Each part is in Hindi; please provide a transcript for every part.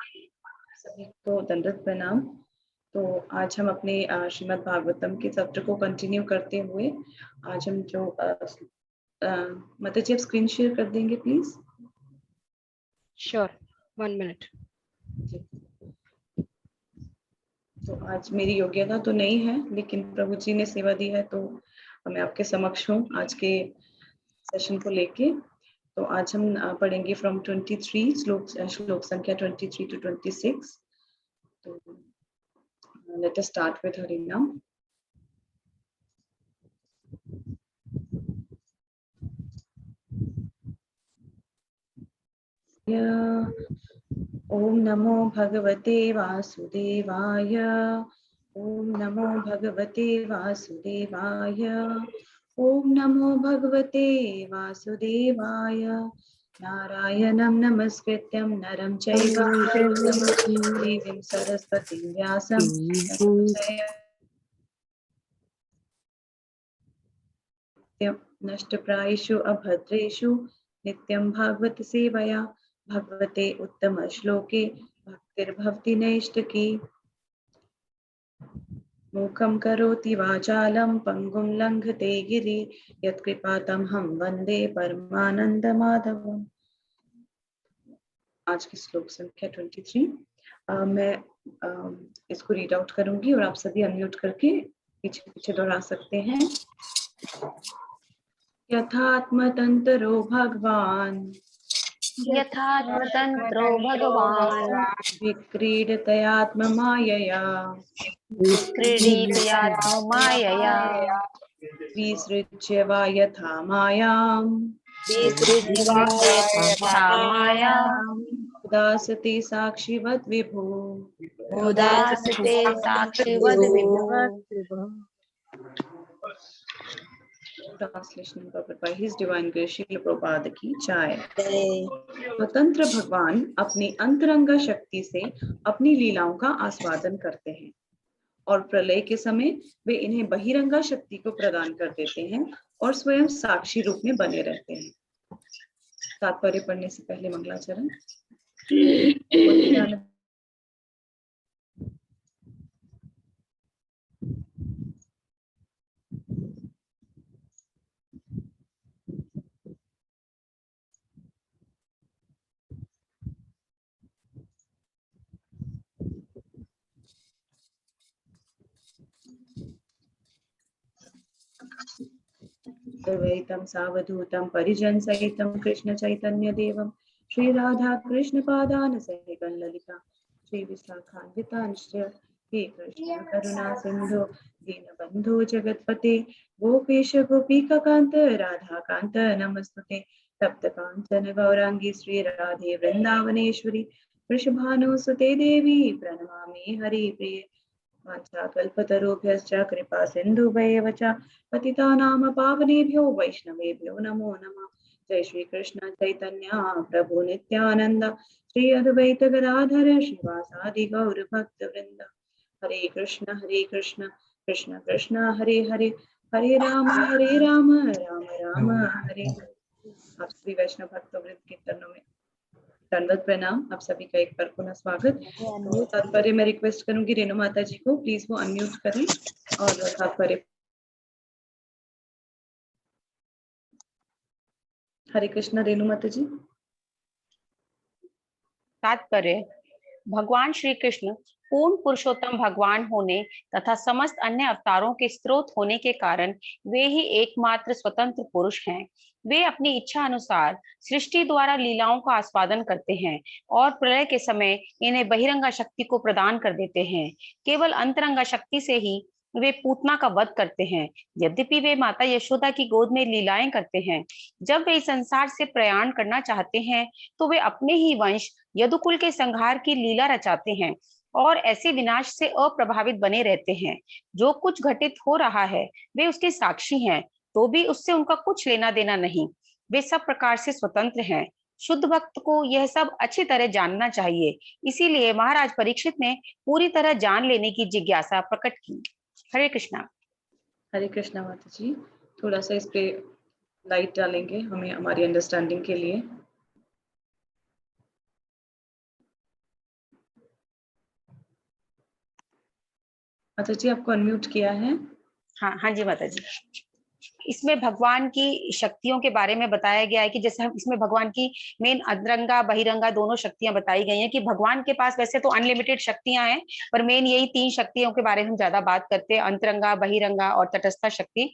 सभी को दंडवत प्रणाम। तो आज हम अपने श्रीमद् भागवतम के सत्र को कंटिन्यू करते हुए आज हम जो माता जी आप स्क्रीन शेयर कर देंगे प्लीज। Sure, 1 minute. तो आज मेरी योग्यता तो नहीं है, लेकिन प्रभु जी ने सेवा दी है तो मैं आपके समक्ष हूँ आज के सेशन को लेके। तो आज हम पढ़ेंगे फ्रॉम 23 श्लोक संख्या 23 to 26। तो let us start with Harinam. ओम नमो भगवते वासुदेवाय। ओम नमो भगवते वासुदेवाय। ओम नमो भगवते वासुदेवाय। नारायणं नमस्कृत्यं नरं चैव देवीं सरस्वतीं व्यासं नष्टप्रायेषु अभद्रेषु नित्यं भागवत सेवया भगवते उत्तम श्लोके भक्तिर्भवति नैष्टकी। मूकं करोति वाचालं पंगुं लंघते गिरि यत्कृपातमहं वन्दे परमानन्दमाधवम्। आज की श्लोक संख्या 23 मैं इसको रीड आउट करूंगी और आप सभी अनम्यूट करके पीछे पीछे दोहरा सकते हैं। यथात्मतंत्रो भगवान् यथात्मतंत्रो भगवान् विक्रीडतयात्ममायया विक्रीडितयात्ममायया विसृज्य वा यथा मायाम् उदासते साक्षिवत् विभु। उदासते साक्षिवद् विभु। Translation by his divine grace Srila Prabhupada की जय। स्वतंत्र भगवान अपनी अंतरंग शक्ति से अपनी लीलाओं का आस्वादन करते हैं और प्रलय के समय वे इन्हें बहिरंगा शक्ति को प्रदान कर देते हैं और स्वयं साक्षी रूप में बने रहते हैं। तात्पर्य पढ़ने से पहले मंगलाचरण। द्वैतं सावधूतं परिजन सहितं कृष्ण चैतन्य देवं श्री राधा कृष्ण पादान सहितं ललिता श्री विशाखान्वितांश्च हे कृष्ण करुणा सिंधु दीनबंधु जगतपते गोपेश गोपिकाकांत राधा कांत नमस्तुते तप्त कांचन गौरांगी श्री राधे वृंदावनेश्वरी वृषभानुसुते देवी प्रणमामि हरिप्रिये वाञ्छाकल्पतरुभ्यश्च कृपा सिन्धुभ्येव च पतितानां पावनेभ्यो वैष्णवेभ्यो नमो नमः। जय श्री कृष्ण चैतन्य प्रभु नित्यानंद श्री अद्वैत गदाधर श्रीवासादि गौर भक्त वृंद। हरे कृष्ण कृष्ण कृष्ण हरे हरे हरे राम राम राम हरे हरे। आप सभी वैष्णव भक्त वृंद कीर्तनों में दंडवत प्रणाम। आप सभी का एक बार पुनः स्वागत। तो तात्पर्य मैं रिक्वेस्ट करूंगी रेणु माता जी को, प्लीज वो अनम्यूट करें और तात्पर्य। हरे कृष्ण रेणु माता जी। तात्पर्य: भगवान श्री कृष्ण पूर्ण पुरुषोत्तम भगवान होने तथा समस्त अन्य अवतारों के स्रोत होने के कारण वे ही एकमात्र स्वतंत्र पुरुष हैं। वे अपनी इच्छा अनुसार सृष्टि द्वारा लीलाओं का आस्वादन करते हैं और प्रलय के समय इन्हें बहिरंगा शक्ति को प्रदान कर देते हैं। केवल अंतरंगा शक्ति से ही वे पूतना का वध करते हैं। यद्यपि वे माता यशोदा की गोद में लीलाएं करते हैं, जब वे इस संसार से प्रयाण करना चाहते हैं तो वे अपने ही वंश यदुकुल के संहार की लीला रचाते हैं और ऐसे विनाश से अप्रभावित बने रहते हैं। जो कुछ घटित हो रहा है वे उसके साक्षी हैं, तो भी उससे उनका कुछ लेना देना नहीं। वे सब प्रकार से स्वतंत्र हैं। शुद्ध भक्त को यह सब अच्छी तरह जानना चाहिए। इसीलिए महाराज परीक्षित ने पूरी तरह जान लेने की जिज्ञासा प्रकट की। हरे कृष्णा। हरे कृष्णा माता जी, थोड़ा सा इस पे लाइट डालेंगे हमें हमारी अंडरस्टैंडिंग के लिए। माता जी आपको अनम्यूट किया है। हाँ हाँ जी माता जी। इसमें भगवान की शक्तियों के बारे में बताया गया है कि जैसे हम इसमें भगवान की मेन अंतरंगा बहिरंगा दोनों शक्तियां बताई गई हैं कि भगवान के पास वैसे तो अनलिमिटेड शक्तियां हैं, पर मेन यही 3 शक्तियों के बारे में हम ज्यादा बात करते हैं, अंतरंगा बहिरंगा और तटस्था शक्ति।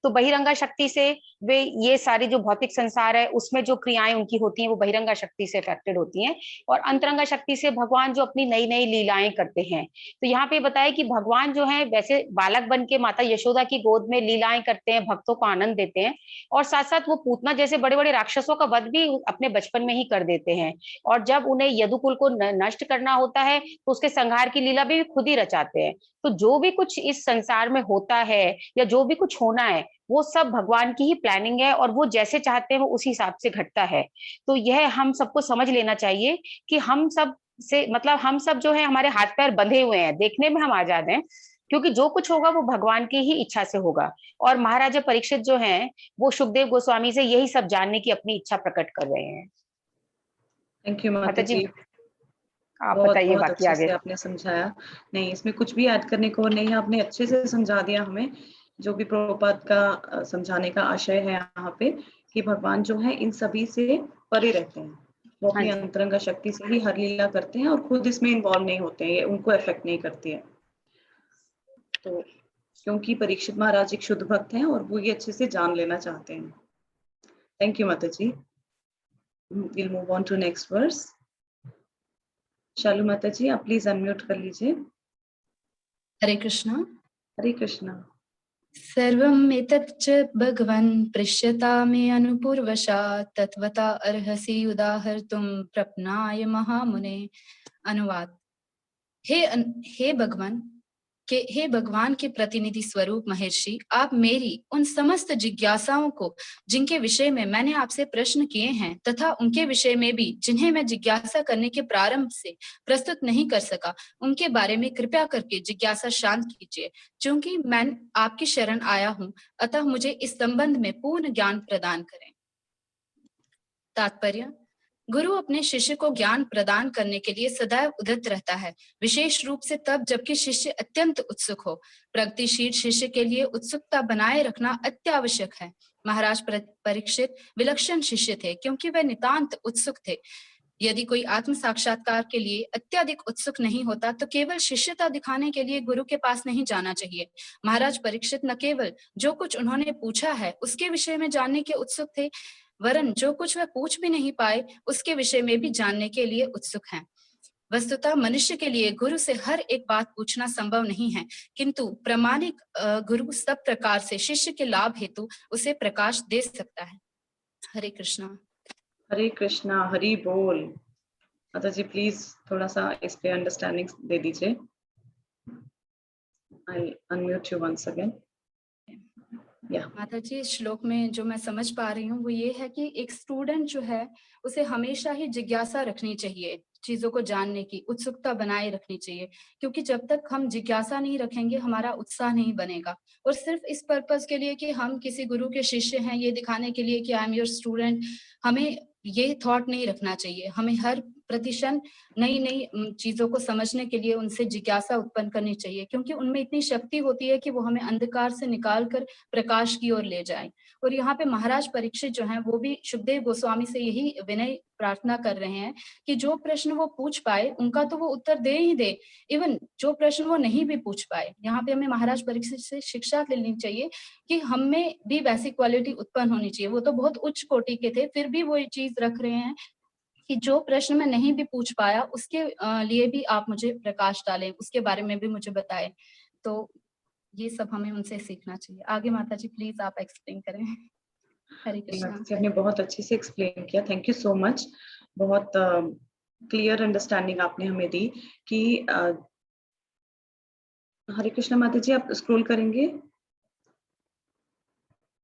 तो बहिरंगा शक्ति से वे ये सारी जो भौतिक संसार है उसमें जो क्रियाएं उनकी होती हैं वो बहिरंगा शक्ति से अफेक्टेड होती हैं, और अंतरंगा शक्ति से भगवान जो अपनी नई नई लीलाएं करते हैं। तो यहाँ पे बताया कि भगवान जो है वैसे बालक बन के माता यशोदा की गोद में लीलाएं करते हैं, भक्तों को आनंद देते हैं, और साथ साथ वो पूतना जैसे बड़े बड़े राक्षसों का वध भी अपने बचपन में ही कर देते हैं। और जब उन्हें यदुकुल को नष्ट करना होता है तो उसके संहार की लीला भी खुद ही रचाते हैं। तो जो भी कुछ इस संसार में होता है या जो भी कुछ होना है वो सब भगवान की ही प्लानिंग है, और वो जैसे चाहते हैं वो उस हिसाब से घटता है। तो यह हम सबको समझ लेना चाहिए कि हम सब से मतलब हम सब जो है हमारे हाथ पैर बंधे हुए हैं, देखने में हम आजाद हैं, क्योंकि जो कुछ होगा वो भगवान की ही इच्छा से होगा। और महाराजा परीक्षित जो हैं वो सुखदेव गोस्वामी से यही सब जानने की अपनी इच्छा प्रकट कर रहे हैं। थैंक यू माता माता जी जी, आप बहुत बताइए बहुत बाकी अच्छे आगे। से आपने समझाया। नहीं इसमें कुछ भी ऐड करने को नहीं है, आपने अच्छे से समझा दिया हमें। जो भी प्रभुपाद का समझाने का आशय है यहाँ पे कि भगवान जो है इन सभी से परे रहते हैं, वो हाँ अपनी जी। अंतरंगा शक्ति से ही हर लीला करते हैं और खुद इसमें इन्वॉल्व नहीं होते हैं, ये उनको इफेक्ट नहीं करती है। तो क्योंकि परीक्षित महाराज एक शुद्ध भक्त हैं और वो ये अच्छे से जान लेना चाहते हैं। थैंक यू माता जी। Will move on to next verse. Shalu माता जी आप प्लीज अनम्यूट कर लीजिए। हरे कृष्णा। हरे कृष्णा। सर्वम् एतत् च भगवन् पृश्यता मे अनुपूर्वशात् तत्वता अर्हसि उदाहर्तुं प्रपन्नाय महामुने। अनुवाद। हे भगवान के प्रतिनिधि स्वरूप महर्षि, आप मेरी उन समस्त जिज्ञासाओं को जिनके विषय में मैंने आपसे प्रश्न किए हैं तथा उनके विषय में भी जिन्हें मैं जिज्ञासा करने के प्रारंभ से प्रस्तुत नहीं कर सका, उनके बारे में कृपया करके जिज्ञासा शांत कीजिए। क्योंकि मैं आपकी शरण आया हूँ, अतः मुझे इस संबंध में पूर्ण ज्ञान प्रदान करें। तात्पर्य। गुरु अपने शिष्य को ज्ञान प्रदान करने के लिए सदैव उद्यत रहता है, विशेष रूप से तब जबकि शिष्य अत्यंत उत्सुक हो। प्रगतिशील शिष्य के लिए उत्सुकता बनाए रखना अत्यावश्यक है। महाराज परीक्षित विलक्षण शिष्य थे क्योंकि वे नितांत उत्सुक थे। यदि कोई आत्म साक्षात्कार के लिए अत्यधिक उत्सुक नहीं होता तो केवल शिष्यता दिखाने के लिए गुरु के पास नहीं जाना चाहिए। महाराज परीक्षित न केवल जो कुछ उन्होंने पूछा है उसके विषय में जानने के उत्सुक थे, वरन जो कुछ वह पूछ भी नहीं पाए उसके विषय में भी जानने के लिए उत्सुक हैं। वस्तुतः मनुष्य के लिए गुरु से हर एक बात पूछना संभव नहीं है, किंतु प्रामाणिक गुरु सब प्रकार से शिष्य के लाभ हेतु उसे प्रकाश दे सकता है। हरे कृष्णा। हरे कृष्णा। हरि बोल। माता जी प्लीज थोड़ा सा इस पे अंडरस्टैंडिंग दे दीजिए। I'll unmute you once again. Yeah. माता जी इस श्लोक में जो मैं समझ पा रही हूँ वो ये है कि एक स्टूडेंट जो है उसे हमेशा ही जिज्ञासा रखनी चाहिए, चीजों को जानने की उत्सुकता बनाए रखनी चाहिए, क्योंकि जब तक हम जिज्ञासा नहीं रखेंगे हमारा उत्साह नहीं बनेगा। और सिर्फ इस पर्पस के लिए कि हम किसी गुरु के शिष्य हैं ये दिखाने के लिए कि आई एम योर स्टूडेंट, हमें ये थॉट नहीं रखना चाहिए। हमें हर प्रतिक्षण नई नई चीजों को समझने के लिए उनसे जिज्ञासा उत्पन्न करनी चाहिए, क्योंकि उनमें इतनी शक्ति होती है कि वो हमें अंधकार से निकाल कर प्रकाश की ओर ले जाए। और यहाँ पे महाराज परीक्षित जो हैं वो भी सुखदेव गोस्वामी से यही विनय प्रार्थना कर रहे हैं कि जो प्रश्न वो पूछ पाए उनका तो वो उत्तर दे ही दे, इवन जो प्रश्न वो नहीं भी पूछ पाए। यहाँ पे हमें महाराज परीक्षित से शिक्षा लेनी चाहिए कि हम में भी वैसी क्वालिटी उत्पन्न होनी चाहिए। वो तो बहुत उच्च कोटि के थे, फिर भी वो ये चीज रख रहे हैं कि जो प्रश्न मैं नहीं भी पूछ पाया उसके लिए भी आप मुझे प्रकाश डालें, उसके बारे में भी मुझे बताएं। तो ये सब हमें उनसे सीखना चाहिए। आगे माता जी प्लीज आप एक्सप्लेन करें। हरे कृष्णा। माता जी आपने बहुत अच्छे से एक्सप्लेन किया, थैंक यू सो मच। बहुत क्लियर अंडरस्टैंडिंग आपने हमें दी कि हरे कृष्णा। माता जी आप स्क्रॉल करेंगे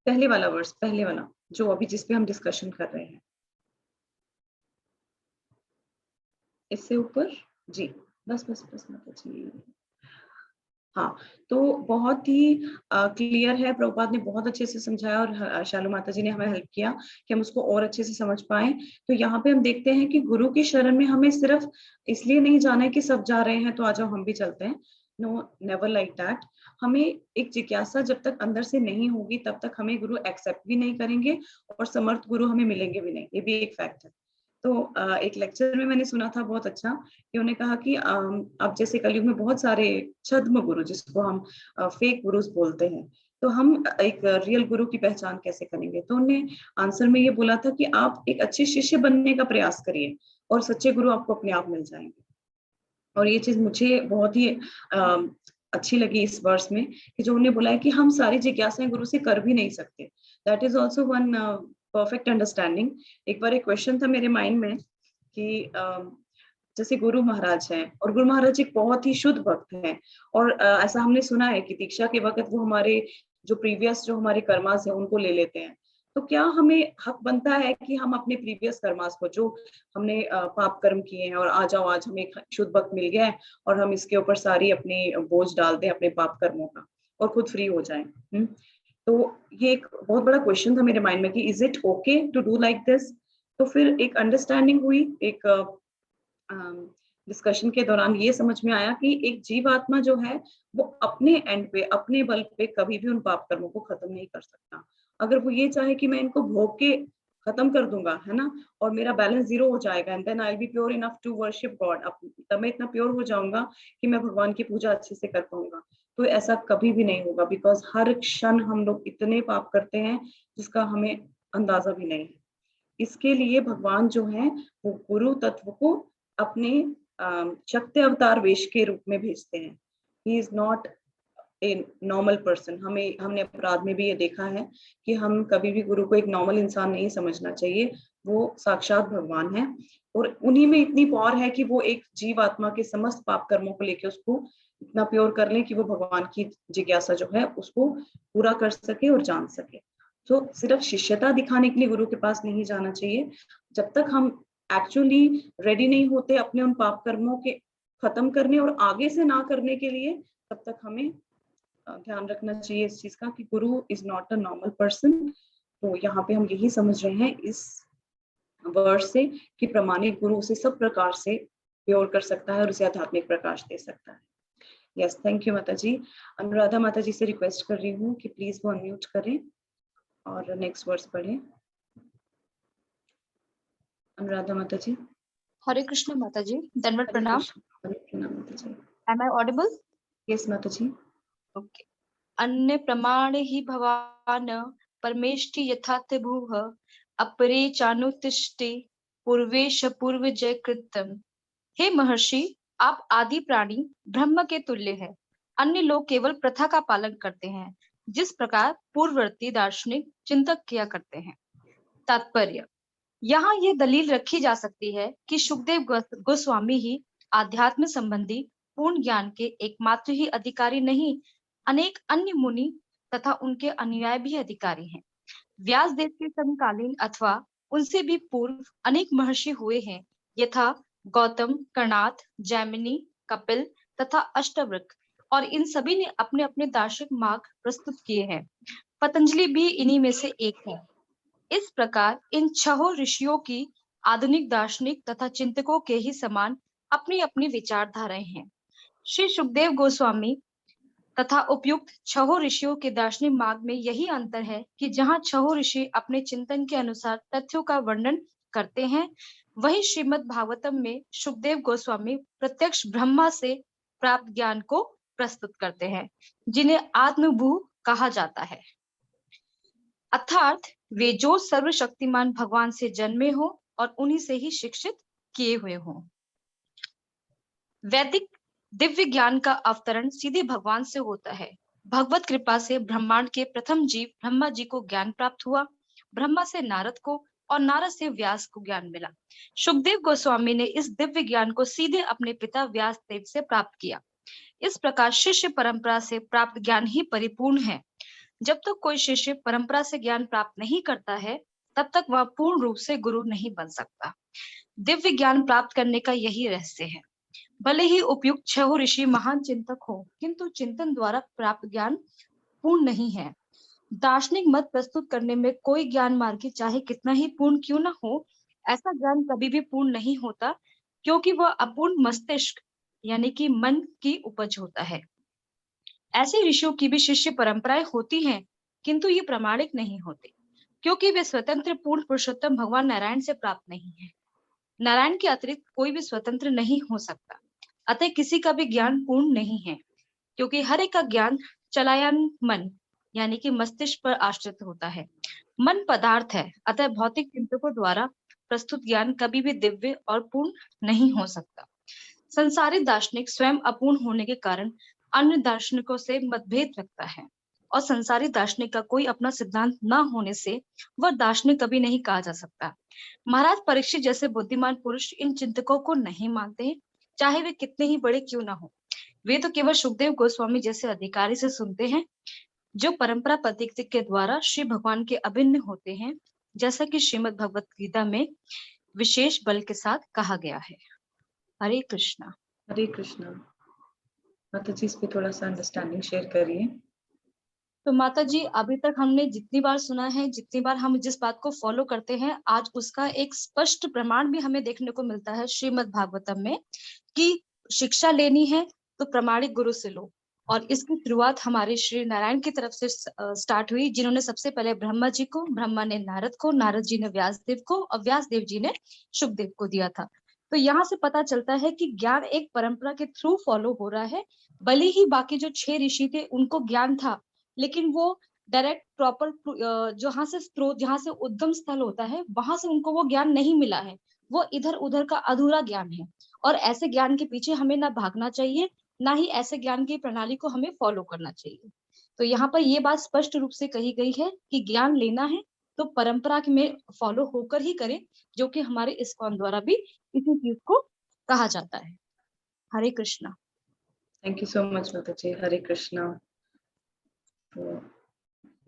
पहले वाला वर्स, पहले वाला जो अभी जिस पे हम डिस्कशन कर रहे हैं, इससे ऊपर जी, बस बस बस माता जी। हाँ, तो बहुत ही क्लियर है, प्रभुपाद ने बहुत अच्छे से समझाया और शालू माता जी ने हमें हेल्प किया कि हम उसको और अच्छे से समझ पाए। तो यहाँ पे हम देखते हैं कि गुरु की शरण में हमें सिर्फ इसलिए नहीं जाना है कि सब जा रहे हैं तो आ जाओ हम भी चलते हैं। No, never like that. हमें एक जिज्ञासा जब तक अंदर से नहीं होगी तब तक हमें गुरु एक्सेप्ट भी नहीं करेंगे और समर्थ गुरु हमें मिलेंगे भी नहीं, ये भी एक फैक्ट है। तो एक लेक्चर में मैंने सुना था बहुत अच्छा, कि उन्होंने कहा कि अब जैसे कलयुग में बहुत सारे छद्म गुरु, जिसको हम फेक गुरुज बोलते हैं, तो हम एक रियल गुरु की पहचान कैसे करेंगे? तो उन्होंने आंसर में ये बोला था कि आप एक अच्छे शिष्य बनने का प्रयास करिए और सच्चे गुरु आपको अपने आप मिल जाएंगे। और ये चीज मुझे बहुत ही अच्छी लगी इस वर्ष में, कि जो उन्होंने बोला है कि हम सारी जिज्ञासाएं गुरु से कर भी नहीं सकते। That is also one perfect understanding. एक बार एक क्वेश्चन था मेरे माइंड में कि जैसे गुरु महाराज हैं, और गुरु महाराज एक बहुत ही शुद्ध भक्त हैं, और ऐसा हमने सुना है कि दीक्षा के वक्त वो हमारे जो प्रीवियस जो हमारे कर्मास है उनको ले लेते हैं। तो क्या हमें हक बनता है कि हम अपने प्रीवियस कर्मास को, जो हमने पाप कर्म किए हैं, और आ जाओ आज हमें एक शुद्ध भक्त मिल गया है और हम इसके ऊपर सारी अपनी बोझ डाल दें अपने पाप कर्मों का और खुद फ्री हो जाएं? तो ये एक बहुत बड़ा क्वेश्चन था मेरे माइंड में कि is it okay to do like this? तो फिर एक अंडरस्टैंडिंग हुई, एक डिस्कशन के दौरान ये समझ में आया कि एक जीवात्मा जो है वो अपने एंड पे, अपने बल पे कभी भी उन पाप कर्मों को खत्म नहीं कर सकता। अगर वो ये चाहे कि मैं इनको भोग के खत्म कर दूंगा, है ना, और मेरा बैलेंस 0 हो जाएगा, and then I will be pure enough to worship God, तब मैं इतना प्योर हो जाऊंगा कि मैं भगवान की पूजा अच्छे से कर पाऊंगा। तो ऐसा कभी भी नहीं होगा, बिकॉज हर क्षण हम लोग इतने पाप करते हैं जिसका हमें अंदाजा भी नहीं है। इसके लिए भगवान जो है वो गुरु तत्व को अपने शक्ति अवतार वेश के रूप में भेजते हैं। He is not a normal person. हमने अपराध में भी ये देखा है कि हम कभी भी गुरु को एक नॉर्मल इंसान नहीं समझना चाहिए। वो साक्षात भगवान है, और उन्हीं में इतनी पावर है कि वो एक जीव आत्मा के समस्त पाप कर्मों को लेके उसको इतना प्योर कर ले कि वो भगवान की जिज्ञासा जो है उसको पूरा कर सके और जान सके। तो सिर्फ शिष्यता दिखाने के लिए गुरु के पास नहीं जाना चाहिए। जब तक हम एक्चुअली रेडी नहीं होते अपने उन पाप कर्मों के खत्म करने और आगे से ना करने के लिए, तब तक हमें ध्यान रखना चाहिए इस चीज का कि गुरु is not a normal person. तो यहाँ पे हम यही समझ रहे हैं इस वर्ड से कि प्रामाणिक गुरु उसे सब प्रकार से प्योर कर सकता है और उसे आध्यात्मिक प्रकाश दे सकता है। यस, थैंक यू माता जी। अनुराधा माता जी से रिक्वेस्ट कर रही हूँ कि प्लीज वो अनम्यूट करें और नेक्स्ट वर्ड्स पढ़ें। अनुराधा माता जी। हरे कृष्ण माता जी, दंडवत हरे प्रणाम। कृष्ण। हरे प्रणाम माता जी। Am I audible? यस माता जी। ओके। अन्य प्रमाणे हि भवान परमेष्टि यथार्थ भूः अपरे चानुतिष्ठे पूर्वेश पूर्व जय कृतम। हे महर्षि, आप आदि प्राणी ब्रह्म के तुल्य है। अन्य लोग केवल प्रथा का पालन करते हैं, जिस प्रकार पूर्ववर्ती दार्शनिक चिंतक किया करते हैं। तात्पर्य: यहाँ ये दलील रखी जा सकती है कि शुकदेव गोस्वामी ही आध्यात्म संबंधी पूर्ण ज्ञान के एकमात्र ही अधिकारी नहीं, अनेक अन्य मुनि तथा उनके अनुयायी भी अधिकारी हैं। व्यास देव के समकालीन अथवा उनसे भी पूर्व अनेक महर्षि हुए हैं, यथा गौतम, कर्णाद, जैमिनी, कपिल तथा अष्टावक्र, और इन सभी ने अपने अपने दार्शनिक मार्ग प्रस्तुत किए हैं। पतंजलि भी इन्हीं में से एक है। इस प्रकार इन छहों ऋषियों की आधुनिक दार्शनिक तथा चिंतकों के ही समान अपनी अपनी विचारधाराएं हैं। श्री सुखदेव गोस्वामी तथा उपयुक्त छहों ऋषियों के दार्शनिक मार्ग में यही अंतर है कि जहाँ छहों ऋषि अपने चिंतन के अनुसार तथ्यों का वर्णन करते हैं, वहीं श्रीमद् भागवतम में सुखदेव गोस्वामी प्रत्यक्ष ब्रह्मा से प्राप्त ज्ञान को प्रस्तुत करते हैं, जिन्हें आत्मभू कहा जाता है। अर्थात वे जो सर्वशक्तिमान भगवान से जन्मे हो और उन्हीं से ही शिक्षित किए हुए हों। वैदिक दिव्य ज्ञान का अवतरण सीधे भगवान से होता है। भगवत कृपा से ब्रह्मांड के प्रथम जीव ब्रह्मा जी को ज्ञान प्राप्त हुआ। ब्रह्मा से नारद को और नारद से व्यास को ज्ञान मिला। सुखदेव गोस्वामी ने इस दिव्य ज्ञान को सीधे अपने पिता व्यास देव से प्राप्त किया। इस प्रकार शिष्य परंपरा से प्राप्त ज्ञान ही परिपूर्ण है। जब तक कोई शिष्य परंपरा से ज्ञान प्राप्त नहीं करता है, तब तक वह पूर्ण रूप से गुरु नहीं बन सकता। दिव्य ज्ञान प्राप्त करने का यही रहस्य है। भले ही उपयुक्त छह ऋषि महान चिंतक हो, किंतु चिंतन द्वारा प्राप्त ज्ञान पूर्ण नहीं है। दार्शनिक मत प्रस्तुत करने में कोई ज्ञान मार्गी चाहे कितना ही पूर्ण क्यों न हो, ऐसा ज्ञान कभी भी पूर्ण नहीं होता, क्योंकि वह अपूर्ण मस्तिष्क यानी कि मन की उपज होता है। ऐसे ऋषियों की भी शिष्य परंपराएं होती हैं, किंतु ये प्रामाणिक नहीं होते, क्योंकि वे स्वतंत्र पूर्ण पुरुषोत्तम भगवान नारायण से प्राप्त नहीं है। नारायण के अतिरिक्त कोई भी स्वतंत्र नहीं हो सकता, अतः किसी का भी ज्ञान पूर्ण नहीं है, क्योंकि हर एक का ज्ञान चलायमान मन यानी कि मस्तिष्क पर आश्रित होता है। मन पदार्थ है, अतः भौतिक चिंतकों द्वारा प्रस्तुत ज्ञान कभी भी दिव्य और पूर्ण नहीं हो सकता। संसारी दार्शनिक स्वयं अपूर्ण होने के कारण अन्य दार्शनिकों से मतभेद रखता है, और संसारी दार्शनिक का कोई अपना सिद्धांत न होने से वह दार्शनिक कभी नहीं कहा जा सकता। महाराज परीक्षित जैसे बुद्धिमान पुरुष इन चिंतकों को नहीं मानते, चाहे वे कितने ही बड़े क्यों न हो। वे तो केवल सुखदेव गोस्वामी जैसे अधिकारी से सुनते हैं, जो परंपरा प्रतीक के द्वारा श्री भगवान के अभिन्न होते हैं, जैसा कि श्रीमद् भगवत गीता में विशेष बल के साथ कहा गया है। हरे कृष्णा। हरे कृष्णा। माता जी इस पे थोड़ा सा अंडरस्टैंडिंग शेयर करिए। तो माता जी, अभी तक हमने जितनी बार सुना है, जितनी बार हम जिस बात को फॉलो करते हैं, आज उसका एक स्पष्ट प्रमाण भी हमें देखने को मिलता है श्रीमद् भागवतम में, कि शिक्षा लेनी है तो प्रामाणिक गुरु से लो। और इसकी शुरुआत हमारे श्री नारायण की तरफ से स्टार्ट हुई, जिन्होंने सबसे पहले ब्रह्मा जी को, ब्रह्मा ने नारद को, नारद जी ने व्यासदेव को, और व्यासदेव जी ने शुकदेव को दिया था। तो यहाँ से पता चलता है कि ज्ञान एक परंपरा के थ्रू फॉलो हो रहा है। भले ही बाकी जो 6 ऋषि थे उनको ज्ञान था, लेकिन वो डायरेक्ट प्रॉपर जहाँ से स्रोत, जहाँ से उद्गम स्थल होता है, वहां से उनको वो ज्ञान नहीं मिला है। वो इधर उधर का अधूरा ज्ञान है, और ऐसे ज्ञान के पीछे हमें ना भागना चाहिए, ना ही ऐसे ज्ञान की प्रणाली को हमें फॉलो करना चाहिए। तो यहाँ पर ये बात स्पष्ट रूप से कही गई है कि ज्ञान लेना है तो परंपरा में फॉलो होकर ही करें, जो कि हमारे इस्कॉन द्वारा भी इसी चीज को कहा जाता है। Hare Krishna. Thank you so much माता जी। हरे कृष्णा।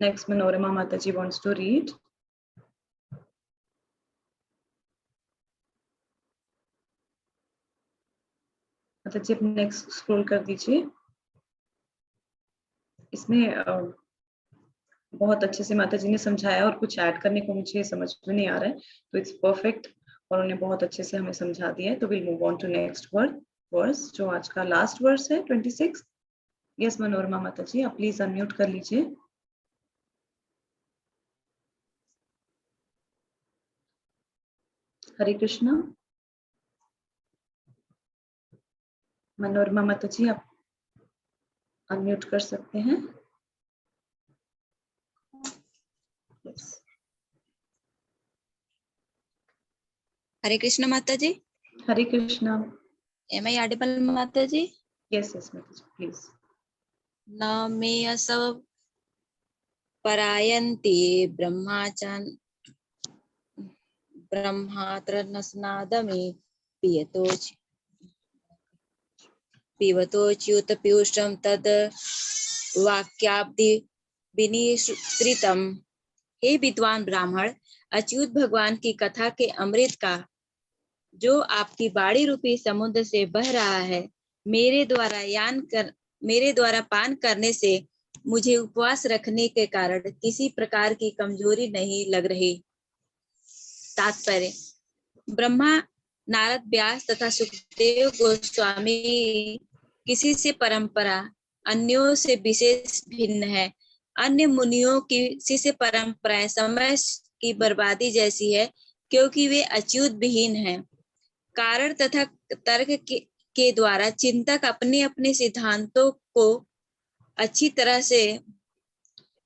नेक्स्ट मनोरमा माता जी वांट्स टू रीड। माता जी नेक्स्ट स्क्रॉल कर दीजिए। इसमें बहुत अच्छे से माता जी ने समझाया, और कुछ ऐड करने को मुझे समझ में नहीं आ रहा है, तो इट्स परफेक्ट, और उन्होंने बहुत अच्छे से हमें समझा दिया है। तो will move on to next verse, जो आज का लास्ट वर्स है 26। यस मनोरमा माता जी, आप प्लीज अनम्यूट कर लीजिए। हरे कृष्णा। मनोरमा माता जी, आप अनम्यूट कर सकते हैं। yes. हरे कृष्ण माता जी। Hare Krishna. M I Audible माता जी? यस यस माता जी, प्लीज। न मे असव परायन्ते ब्रह्माचन ब्रह्मात्र नस्नादमे पिबतोच्युत पीयूषम तद वाक्याब्दि विनिश्रितम। हे विद्वान ब्राह्मण, अच्युत भगवान की कथा के अमृत का जो आपकी बाड़ी रूपी समुद्र से बह रहा है, मेरे द्वारा पान करने से मुझे उपवास रखने के कारण किसी प्रकार की कमजोरी नहीं लग रही। तात्पर्य: ब्रह्मा, नारद, व्यास तथा सुखदेव गोस्वामी किसी से परंपरा अन्यों से विशेष भिन्न है। अन्य मुनियों की शिष्य परंपराएं समय की बर्बादी जैसी है, क्योंकि वे अच्युत विहीन हैं। कारण तथा तर्क के द्वारा चिंतक अपने अपने सिद्धांतों को अच्छी तरह से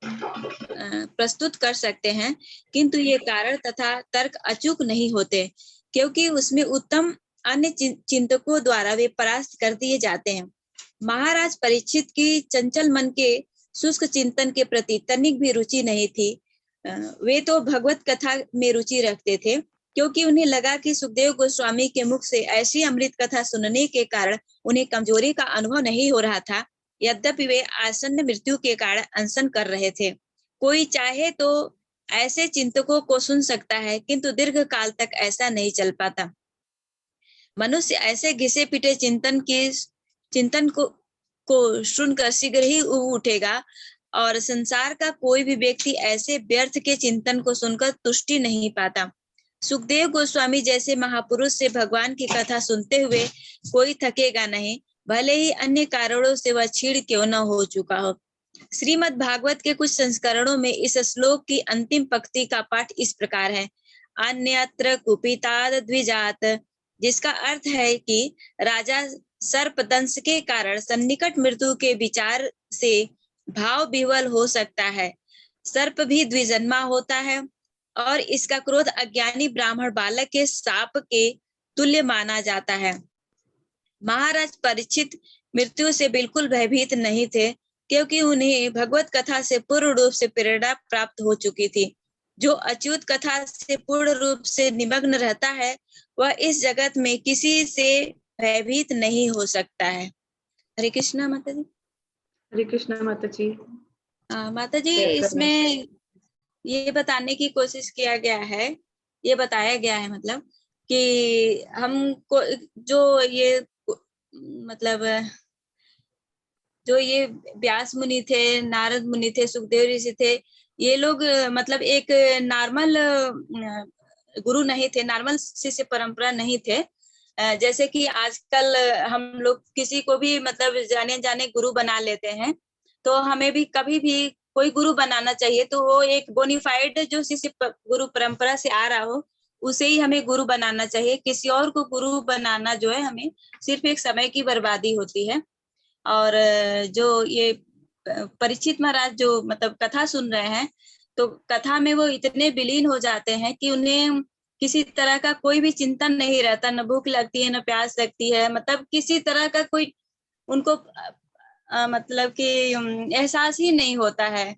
प्रस्तुत कर सकते हैं, किंतु ये कारण तथा तर्क अचूक नहीं होते, क्योंकि उसमें उत्तम अन्य चिंतकों द्वारा वे परास्त कर दिए जाते हैं। महाराज परीक्षित की चंचल मन के शुष्क चिंतन के प्रति तनिक भी रुचि नहीं थी। वे तो भगवत कथा में रुचि रखते थे, क्योंकि उन्हें लगा कि सुखदेव गोस्वामी के मुख से ऐसी अमृत कथा सुनने के कारण उन्हें कमजोरी का अनुभव नहीं हो रहा था, यद्यपि वे आसन्न मृत्यु के कारण अनशन कर रहे थे। कोई चाहे तो ऐसे चिंतकों को सुन सकता है, किंतु दीर्घ काल तक ऐसा नहीं चल पाता। मनुष्य ऐसे घिसे पिटे चिंतन को सुनकर शीघ्र ही उब उठेगा, और संसार का कोई भी व्यक्ति ऐसे व्यर्थ के चिंतन को सुनकर तुष्टि नहीं पाता। सुखदेव गोस्वामी जैसे महापुरुष से भगवान की कथा सुनते हुए कोई थकेगा नहीं, भले ही अन्य कारणों से वह क्षीण क्यों न हो चुका हो। श्रीमद् भागवत के कुछ संस्करणों में इस श्लोक की अंतिम पंक्ति का पाठ इस प्रकार है, अन्यत्र कुपिताद द्विजात, जिसका अर्थ है कि राजा सर्पदंश के कारण सन्निकट मृत्यु के विचार से भाव विह्वल हो सकता है। सर्प भी द्विजन्मा होता है और इसका क्रोध अज्ञानी ब्राह्मण बालक के साप के तुल्य माना जाता है। महाराज परीक्षित मृत्यु से बिल्कुल भयभीत नहीं थे, क्योंकि उन्हें भगवत कथा से पूर्ण रूप से प्रेरणा प्राप्त हो चुकी थी। जो अच्युत कथा से पूर्ण रूप से निमग्न रहता है वह इस जगत में किसी से भयभीत नहीं हो सकता है। हरे कृष्णा माता जी। हरे कृष्णा माता जी। माता जी, इसमें ये बताने की कोशिश किया गया है, ये बताया गया है मतलब कि हमको जो ये मतलब जो ये व्यास मुनि थे, नारद मुनि थे, सुखदेव ऋषि थे, ये लोग मतलब एक नॉर्मल गुरु नहीं थे, नॉर्मल शिष्य परंपरा नहीं थे। जैसे कि आजकल हम लोग किसी को भी मतलब जाने जाने गुरु बना लेते हैं, तो हमें भी कभी भी कोई गुरु बनाना चाहिए तो वो एक बोनीफाइड जो शिष्य गुरु परंपरा से आ रहा हो उसे ही हमें गुरु बनाना चाहिए। किसी और को गुरु बनाना जो है हमें सिर्फ एक समय की बर्बादी होती है। और जो ये परीक्षित महाराज जो मतलब कथा सुन रहे हैं, तो कथा में वो इतने विलीन हो जाते हैं कि उन्हें किसी तरह का कोई भी चिंतन नहीं रहता, न भूख लगती है न प्यास लगती है, मतलब किसी तरह का कोई उनको मतलब कि एहसास ही नहीं होता है।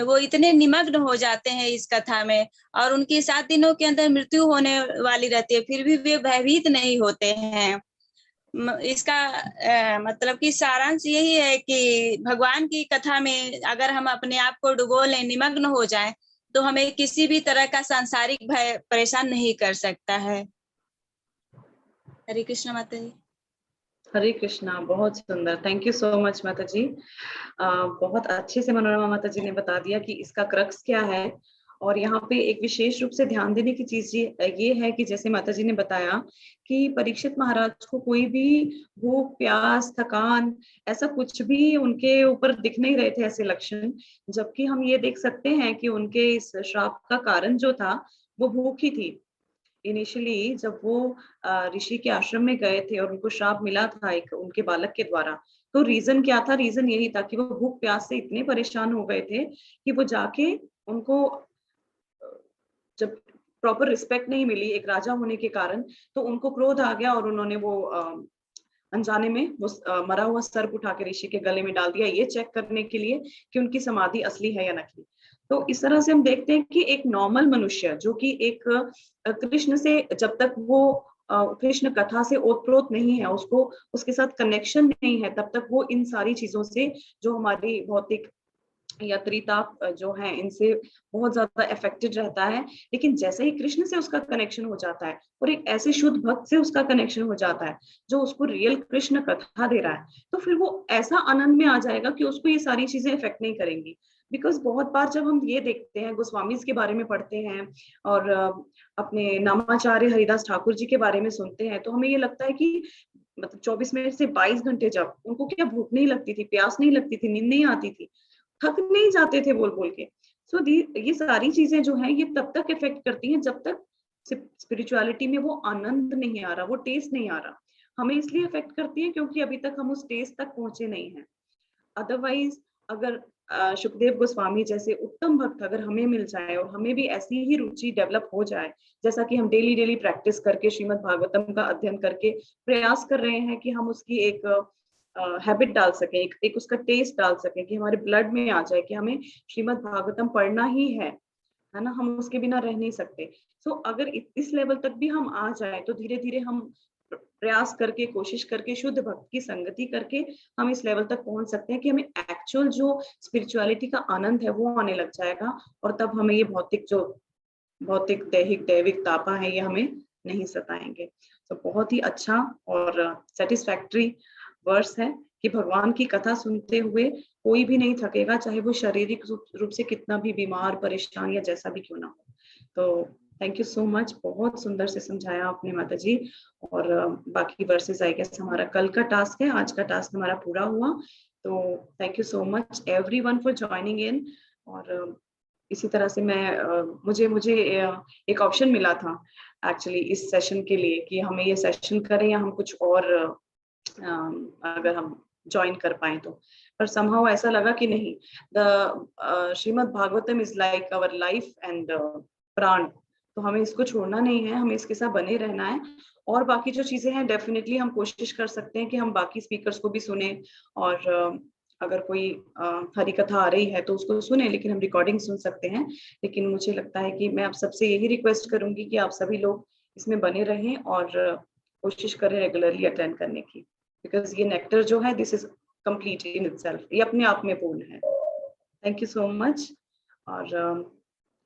वो इतने निमग्न हो जाते हैं इस कथा में, और उनकी 7 दिनों के अंदर मृत्यु होने वाली रहती है, फिर भी वे भयभीत नहीं होते हैं। इसका मतलब कि सारांश यही है कि भगवान की कथा में अगर हम अपने आप को डुबो लें, निमग्न हो जाएं, तो हमें किसी भी तरह का सांसारिक भय परेशान नहीं कर सकता है। हरे कृष्ण माता जी। हरे कृष्णा, बहुत सुंदर, थैंक यू सो मच माता जी। बहुत अच्छे से मनोरमा माता जी ने बता दिया कि इसका क्रक्स क्या है। और यहाँ पे एक विशेष रूप से ध्यान देने की चीज ये है कि जैसे माता जी ने बताया कि परीक्षित महाराज को कोई भी भूख, प्यास, थकान, ऐसा कुछ भी उनके ऊपर दिख नहीं रहे थे ऐसे लक्षण, जबकि हम ये देख सकते हैं कि उनके इस श्राप का कारण जो था वो भूख ही थी। इनिशियली जब वो ऋषि के आश्रम में गए थे और उनको श्राप मिला था एक उनके बालक के द्वारा, तो रीजन क्या था? रीजन यही था कि वो भूख प्यास से इतने परेशान हो गए थे कि वो जाके उनको जब प्रॉपर रिस्पेक्ट नहीं मिली एक राजा होने के कारण, तो उनको क्रोध आ गया और उन्होंने वो अनजाने में वो मरा हुआ सर्प उठा के ऋषि के गले में डाल दिया, ये चेक करने के लिए कि उनकी समाधि असली है या नकली। तो इस तरह से हम देखते हैं कि एक नॉर्मल मनुष्य जो कि एक कृष्ण से जब तक वो कृष्ण कथा से ओतप्रोत नहीं है, उसको उसके साथ कनेक्शन नहीं है, तब तक वो इन सारी चीजों से जो हमारी भौतिक या त्रिताप जो है इनसे बहुत ज्यादा अफेक्टेड रहता है। लेकिन जैसे ही कृष्ण से उसका कनेक्शन हो जाता है और एक ऐसे शुद्ध भक्त से उसका कनेक्शन हो जाता है जो उसको रियल कृष्ण कथा दे रहा है, तो फिर वो ऐसा आनंद में आ जाएगा कि उसको ये सारी चीजें इफेक्ट नहीं करेंगी। बिकॉज बहुत बार जब हम ये देखते हैं, गोस्वामी के बारे में पढ़ते हैं और अपने नामाचार्य हरिदास ठाकुर जी के बारे में सुनते हैं, तो हमें ये लगता है कि मतलब 24 मिनट से 22 घंटे जब उनको क्या भूख नहीं लगती थी, प्यास नहीं लगती थी, नींद नहीं आती थी, थक नहीं जाते थे बोल बोल के। सो ये सारी चीजें जो है ये तब तक इफेक्ट करती हैं जब तक स्पिरिचुअलिटी में वो आनंद नहीं आ रहा, वो टेस्ट नहीं आ रहा। हमें इसलिए इफेक्ट करती है क्योंकि अभी तक हम उस टेस्ट तक पहुंचे नहीं हैं। अदरवाइज अगर सुखदेव गोस्वामी जैसे उत्तम भक्त अगर हमें मिल जाए और हमें भी ऐसी ही रुचि डेवलप हो जाए, जैसा कि हम डेली डेली प्रैक्टिस करके श्रीमद् भागवतम का अध्ययन करके प्रयास कर रहे हैं कि हम उसकी एक हैबिट डाल सके, एक उसका टेस्ट डाल सके, कि हमारे ब्लड में आ जाए कि हमें श्रीमद् भागवतम पढ़ना ही है ना, हम उसके बिना रह नहीं सकते। सो अगर इस लेवल तक भी हम आ जाए तो धीरे धीरे हम प्रयास करके, कोशिश करके, शुद्ध भक्त की संगति करके हम इस लेवल तक पहुंच सकते हैं कि हमें एक्चुअल जो स्पिरिचुअलिटी का आनंद है वो आने लग जाएगा, और तब हमें ये भौतिक दैहिक दैविक तापा है ये हमें नहीं सताएंगे। तो बहुत ही अच्छा और सेटिस्फैक्टरी वर्स है कि भगवान की कथा सुनते हुए कोई भी नहीं थकेगा, चाहे वो शारीरिक रूप से कितना भी बीमार, परेशान या जैसा भी क्यों ना हो। तो थैंक यू सो मच, बहुत सुंदर से समझाया आपने माता जी। और बाकी वर्सेस आई गेस हमारा कल का टास्क है, आज का टास्क हमारा पूरा हुआ। तो thank you so much everyone for joining in. और इसी तरह से मैं मुझे मुझे एक ऑप्शन मिला था एक्चुअली इस सेशन के लिए कि हमें ये सेशन करें या हम कुछ और अगर हम ज्वाइन कर पाए तो, पर समहाउ ऐसा लगा कि नहीं, the Shrimad Bhagavatam is like our life and prana, तो हमें इसको छोड़ना नहीं है, हमें इसके साथ बने रहना है। और बाकी जो चीजें हैं डेफिनेटली हम कोशिश कर सकते हैं कि हम बाकी स्पीकर्स को भी सुने, और अगर कोई हरी कथा आ रही है तो उसको सुने, लेकिन हम रिकॉर्डिंग सुन सकते हैं। लेकिन मुझे लगता है कि मैं आप सबसे यही रिक्वेस्ट करूंगी कि आप सभी लोग इसमें बने रहें और कोशिश करें रेगुलरली अटेंड करने की, बिकॉज ये नेक्टर जो है this is complete in itself, ये अपने आप में पूर्ण है। Thank you so much. और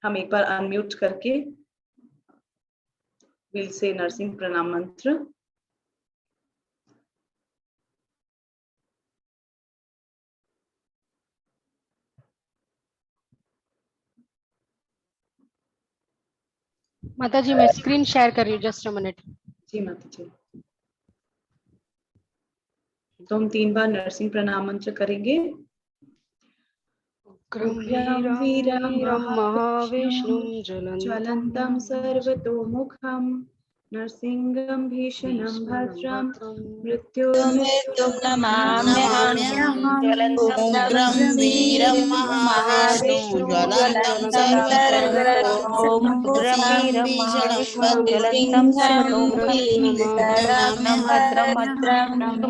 हम एक बार अनम्यूट करके विल से नरसिंह प्रणाम मंत्र। माता जी मैं स्क्रीन शेयर कर रही हूँ, जस्ट अ मिनट। जी माता जी। तो हम 3 बार नरसिंह प्रणाम मंत्र करेंगे। उग्रं वीरं महाविष्णुं ज्वलन्तं सर्वतोमुखं नरसिंहं भीषणं भद्रं मृत्युं नमाम्यहम् उग्रं वीरं महाविष्णुं ज्वलन्तं सर्वतोमुखं नरसिंहं भीषणं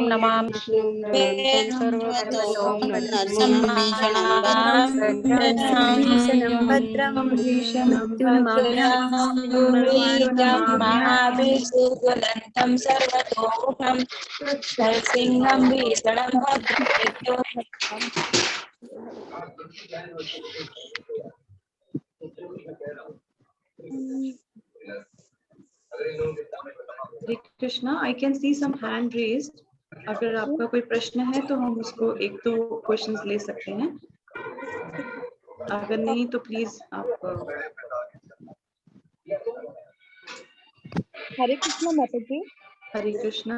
नमामि महाविष्णुज्वलन्तं सर्वतोमुखं नरसिंहं भीषणं भद्रं। Hare Krishna. I can see some hand raised. अगर आपका कोई प्रश्न है तो हम उसको 1-2 क्वेश्चंस ले सकते हैं, अगर नहीं तो प्लीज आप हरे कृष्णा माता जी। हरे कृष्णा।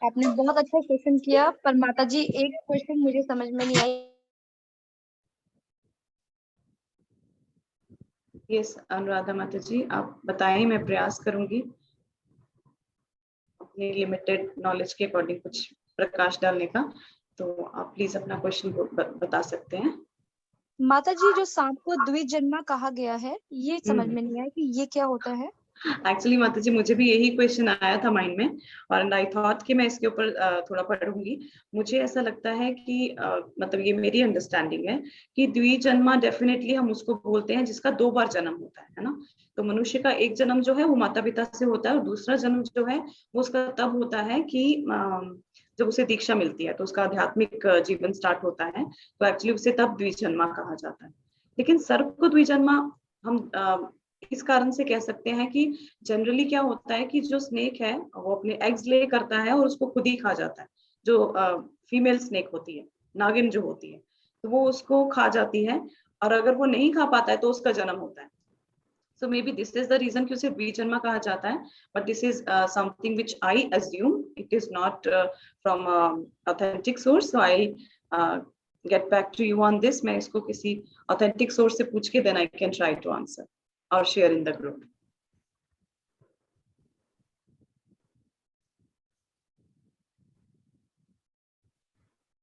आपने बहुत अच्छा क्वेश्चन किया, पर माता जी एक क्वेश्चन मुझे समझ में नहीं आई। यस अनुराधा माता जी, आप बताएं, मैं प्रयास करूंगी अपने लिमिटेड नॉलेज के अकॉर्डिंग कुछ प्रकाश डालने का। तो आप प्लीज अपना क्वेश्चन बता सकते हैं। माता जी जो सांप को द्विजन्मा कहा गया है, ये समझ में नहीं आया कि ये क्या होता है। एक्चुअली माता जी मुझे भी यही क्वेश्चन आया था माइंड में, और आई थॉट कि मैं इसके ऊपर थोड़ा पढ़ूंगी। मुझे ऐसा लगता है कि मतलब ये मेरी अंडरस्टैंडिंग है कि द्विजन्मा डेफिनेटली हम उसको बोलते हैं जिसका 2 बार जन्म होता है ना। तो मनुष्य का एक जन्म जो है वो माता पिता से होता है, और दूसरा जन्म जो है वो उसका तब होता है कि जब उसे दीक्षा मिलती है तो उसका आध्यात्मिक जीवन स्टार्ट होता है, तो एक्चुअली उसे तब द्विजन्मा कहा जाता है। लेकिन सर्प को द्विजन्मा हम इस कारण से कह सकते हैं कि जनरली क्या होता है कि जो स्नेक है वो अपने एग्स ले करता है और उसको खुद ही खा जाता है। जो फीमेल स्नेक होती है, नागिन जो होती है, तो वो उसको खा जाती है, और अगर वो नहीं खा पाता है तो उसका जन्म होता है। So maybe this is the reason कि उसे द्विजन्मा कहा जाता है, but this is something which I assume it is not from authentic source, so I'll get back to you on this. मैं इसको किसी authentic source से पूछ के then I can try to answer or share in the group.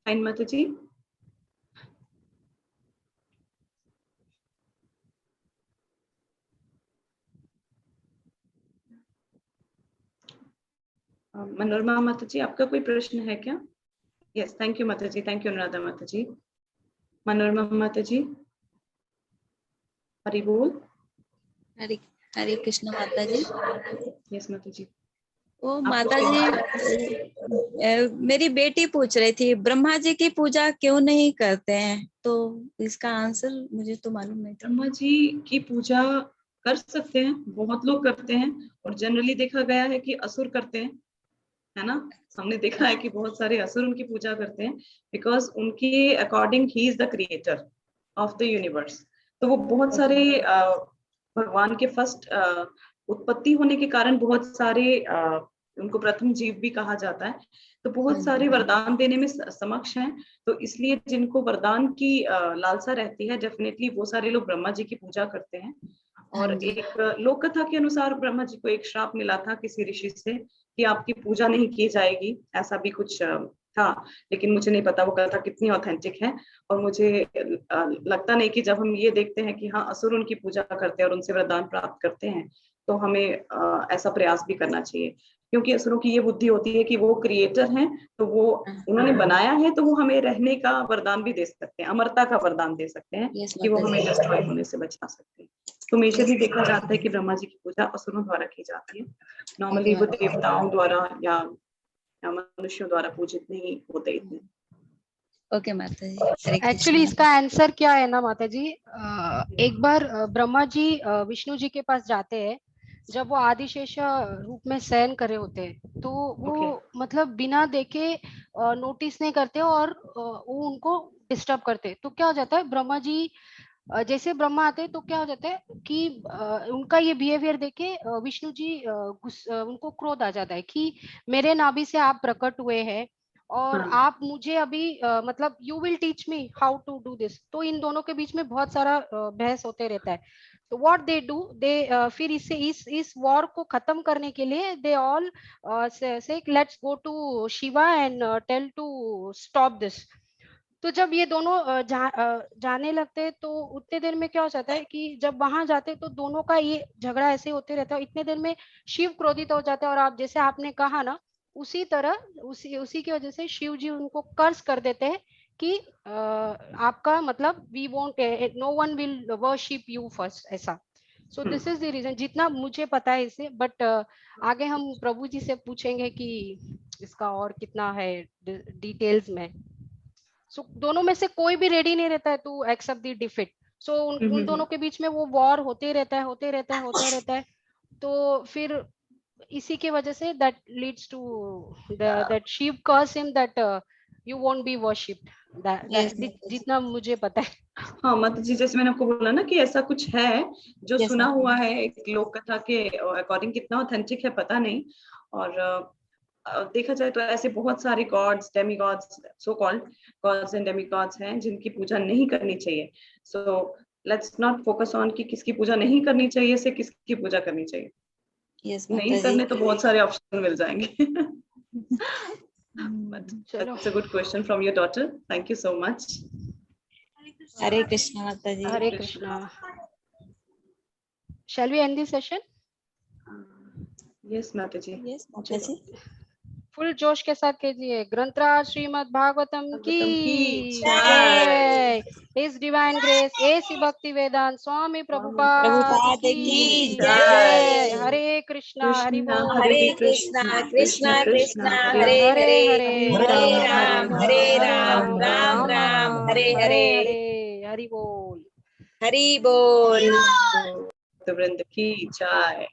Fine माता जी। मनोरमा माता जी आपका कोई प्रश्न है क्या? यस, थैंक यू माता जी, थैंक यू अनुराधा माता जी। मनोरमा माता जी, हरि बोल। हरे हरे कृष्ण माता जी। यस माता जी। ओ माता जी, मेरी बेटी पूछ रही थी ब्रह्मा जी की पूजा क्यों नहीं करते हैं, तो इसका आंसर मुझे तो मालूम नहीं था। ब्रह्मा जी की पूजा कर सकते हैं, बहुत लोग करते हैं, और जनरली देखा गया है कि असुर करते हैं, है ना। हमने देखा है कि बहुत सारे असुर उनकी पूजा करते हैं, बिकॉज उनके according he is the creator of the universe. तो वो बहुत सारे भगवान के फर्स्ट उत्पत्ति होने के कारण बहुत सारे उनको प्रथम जीव भी कहा जाता है, तो बहुत सारे वरदान देने में समक्ष हैं। तो इसलिए जिनको वरदान की लालसा रहती है, डेफिनेटली वो सारे लोग ब्रह्मा जी की पूजा करते हैं। और हाँ जी। एक लोक कथा के अनुसार ब्रह्मा जी को एक श्राप मिला था किसी ऋषि से कि आपकी पूजा नहीं की जाएगी, ऐसा भी कुछ था, लेकिन मुझे नहीं पता वो कथा कितनी ऑथेंटिक है। और मुझे लगता नहीं कि जब हम ये देखते हैं कि हाँ असुर उनकी पूजा करते हैं और उनसे वरदान प्राप्त करते हैं, तो हमें ऐसा प्रयास भी करना चाहिए, क्योंकि असुरों की ये बुद्धि होती है कि वो क्रिएटर हैं, तो वो उन्होंने बनाया है, तो वो हमें रहने का वरदान भी दे सकते हैं, अमरता का वरदान दे सकते हैं यस कि वो माता हमें जी। डिस्ट्रॉय होने से बचा सकते हैं। तो मेजरली देखा जाता है कि ब्रह्मा जी की पूजा असुरों द्वारा की जाती है, नॉर्मली वो देवताओं द्वारा या मनुष्यों द्वारा पूजित नहीं होते इतने। ओके माता जी, हरे एक्चुअली कृष्णा। इसका आंसर क्या है ना माता जी, एक बार ब्रह्मा जी विष्णु जी के पास जाते हैं जब वो आदिशेष रूप में शयन करे होते हैं, तो वो मतलब बिना देखे नोटिस नहीं करते और वो उनको डिस्टर्ब करते। तो क्या हो जाता है, ब्रह्मा जी जैसे ब्रह्मा आते हैं तो क्या हो जाता है कि उनका ये बिहेवियर देखे विष्णु जी उनको क्रोध आ जाता है कि मेरे नाभि से आप प्रकट हुए हैं और आप मुझे अभी मतलब you will teach me how to do this. तो इन दोनों के बीच में बहुत सारा बहस होते रहता है। तो व्हाट दे डू, दे फिर इससे इस वॉर को खत्म करने के लिए दे ऑल से let's go to Shiva and tell to stop this. तो जब ये दोनों जाने लगते हैं तो उतने देर में क्या हो जाता है कि जब वहां जाते हैं तो दोनों का ये झगड़ा ऐसे होते रहता है। इतने देर में शिव क्रोधित हो जाते हैं और आप जैसे आपने कहा ना, उसी तरह उसी की वजह से शिव जी उनको कर्ज कर देते हैं कि आपका मतलब we won't, no one will worship you first, ऐसा। So this is the reason, जितना मुझे पता है इसे। बट आगे हम प्रभु जी से पूछेंगे कि इसका और कितना है डिटेल्स में। सो दोनों में से कोई भी रेडी नहीं रहता है टू एक्सेप्ट द डिफीट। सो उन दोनों के बीच में वो वॉर होते रहता है। तो फिर इसी के वजह से that leads to that Shiv curse him that you won't be worshipped, जितना मुझे पता है। हाँ माता जी, जैसे मैंने आपको बोला ना कि ऐसा कुछ है जो Yes, सुना ma'am. हुआ है एक लोक कथा के अकॉर्डिंग, कितना ऑथेंटिक है पता नहीं। और देखा जाए तो ऐसे बहुत सारे gods, demi gods, so called gods and demi gods हैं जिनकी पूजा नहीं करनी चाहिए। So let's not focus on कि किसकी पूजा नहीं करनी चाहिए से किसकी पूजा करनी चाहिए। Yes, नहीं माता जी। करने तो बहुत सारे ऑप्शन मिल जाएंगे। But चलो, that's a good question from your daughter. Thank you so much. हरे कृष्णा माता जी। Hare Krishna. Shall we end this session? Yes, माता जी। यस माता जी। फुल जोश के साथ कीजिए। ग्रंथराज श्रीमद् भागवतम की जय। जय। इस डिवाइन ग्रेस एसी भक्ति वेदांत स्वामी प्रभुपाद प्रभुपाद की की जय। जय। हरे कृष्णा, हरि बोल। हरे कृष्णा कृष्णा कृष्णा हरे हरे हरे, हरे, हरे राम राम राम राम हरे हरे। हरि बोल। हरि बोल। वृंद की जय।